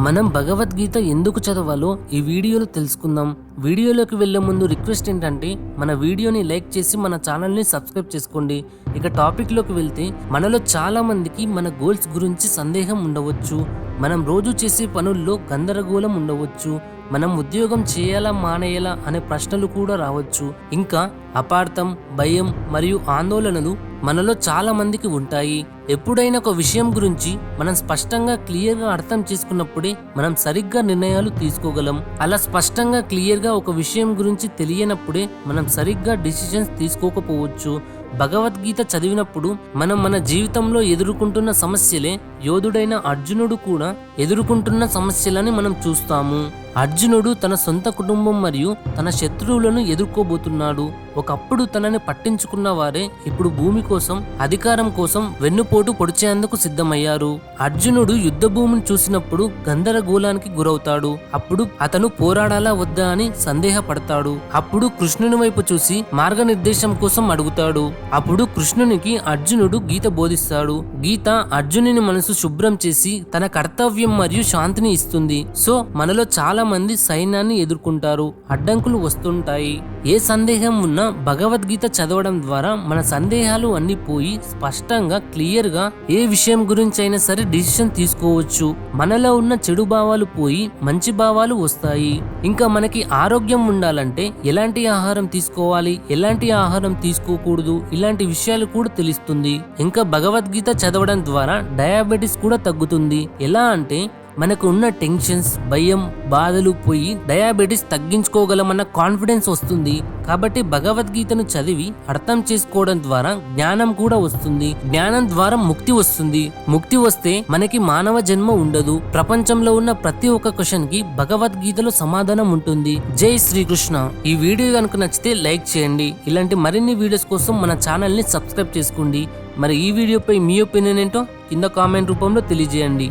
మనం భగవద్గీత ఎందుకు చదవాలో ఈ వీడియోలో తెలుసుకుందాం. వీడియోలోకి వెళ్లే ముందు రిక్వెస్ట్ ఏంటంటే మన వీడియోని లైక్ చేసి మన ఛానల్ని సబ్స్క్రైబ్ చేసుకోండి. ఇక టాపిక్లోకి వెళ్తే మనలో చాలా మందికి మన గోల్స్ గురించి సందేహం ఉండవచ్చు. మనం రోజు చేసే పనుల్లో గందరగోళం ఉండవచ్చు. మనం ఉద్యోగం చేయాలా మానేయాలా అనే ప్రశ్నలు కూడా రావచ్చు. ఇంకా అపార్థం, భయం మరియు ఆందోళనలు మనలో చాలా మందికి ఉంటాయి. ఎప్పుడైనా ఒక విషయం గురించి మనం స్పష్టంగా క్లియర్గా అర్థం చేసుకున్నప్పుడే మనం సరిగ్గా నిర్ణయాలు తీసుకోగలం. అలా స్పష్టంగా క్లియర్గా ఒక విషయం గురించి తెలియనప్పుడే మనం సరిగ్గా డిసిషన్స్ తీసుకోకపోవచ్చు. భగవద్గీత చదివినప్పుడు మనం మన జీవితంలో ఎదుర్కొంటున్న సమస్యలే యోధుడైన అర్జునుడు కూడా ఎదుర్కొంటున్న సమస్యలని మనం చూస్తాము. అర్జునుడు తన సొంత కుటుంబం మరియు తన శత్రువులను ఎదుర్కోబోతున్నాడు. ఒకప్పుడు తనని పట్టించుకున్న వారే ఇప్పుడు భూమి కోసం, అధికారం కోసం వెన్నుపోటు పొడిచేందుకు సిద్ధమయ్యారు. అర్జునుడు యుద్ధ భూమిని చూసినప్పుడు గందరగోళానికి గురవుతాడు. అప్పుడు అతను పోరాడాలా వద్దా అని సందేహపడతాడు. అప్పుడు కృష్ణుని వైపు చూసి మార్గనిర్దేశం కోసం అడుగుతాడు. అప్పుడు కృష్ణునికి అర్జునుడు గీత బోధిస్తాడు. గీత అర్జునుని మనసు శుభ్రం చేసి తన కర్తవ్యం మరియు శాంతిని ఇస్తుంది. సో మనలో చాలా మంది సైన్యాన్ని ఎదుర్కొంటారు. అడ్డంకులు వస్తుంటాయి. ఏ సందేహం ఉన్నా భగవద్గీత చదవడం ద్వారా మన సందేహాలు అన్ని పోయి స్పష్టంగా క్లియర్గా ఏ విషయం గురించి అయినా సరే డిసిషన్ తీసుకోవచ్చు. మనలో ఉన్న చెడు భావాలు పోయి మంచి భావాలు వస్తాయి. ఇంకా మనకి ఆరోగ్యం ఉండాలంటే ఎలాంటి ఆహారం తీసుకోవాలి, ఎలాంటి ఆహారం తీసుకోకూడదు, ఇలాంటి విషయాలు కూడా తెలుస్తుంది. ఇంకా భగవద్గీత చదవడం ద్వారా డయాబెటిస్ కూడా తగ్గుతుంది. ఎలా అంటే మనకు ఉన్న టెన్షన్స్, భయం, బాధలు పోయి డయాబెటిస్ తగ్గించుకోగలమన్న కాన్ఫిడెన్స్ వస్తుంది. కాబట్టి భగవద్గీతను చదివి అర్థం చేసుకోవడం ద్వారా జ్ఞానం కూడా వస్తుంది. జ్ఞానం ద్వారా ముక్తి వస్తుంది. ముక్తి వస్తే మనకి మానవ జన్మ ఉండదు. ప్రపంచంలో ఉన్న ప్రతి ఒక్క క్వశ్చన్ కి భగవద్గీతలో సమాధానం ఉంటుంది. జై శ్రీకృష్ణ. ఈ వీడియో కనుక నచ్చితే లైక్ చేయండి. ఇలాంటి మరిన్ని వీడియోస్ కోసం మన ఛానల్ని సబ్స్క్రైబ్ చేసుకోండి. మరి ఈ వీడియోపై మీ ఒపీనియన్ ఏంటో కింద కామెంట్ రూపంలో తెలియజేయండి.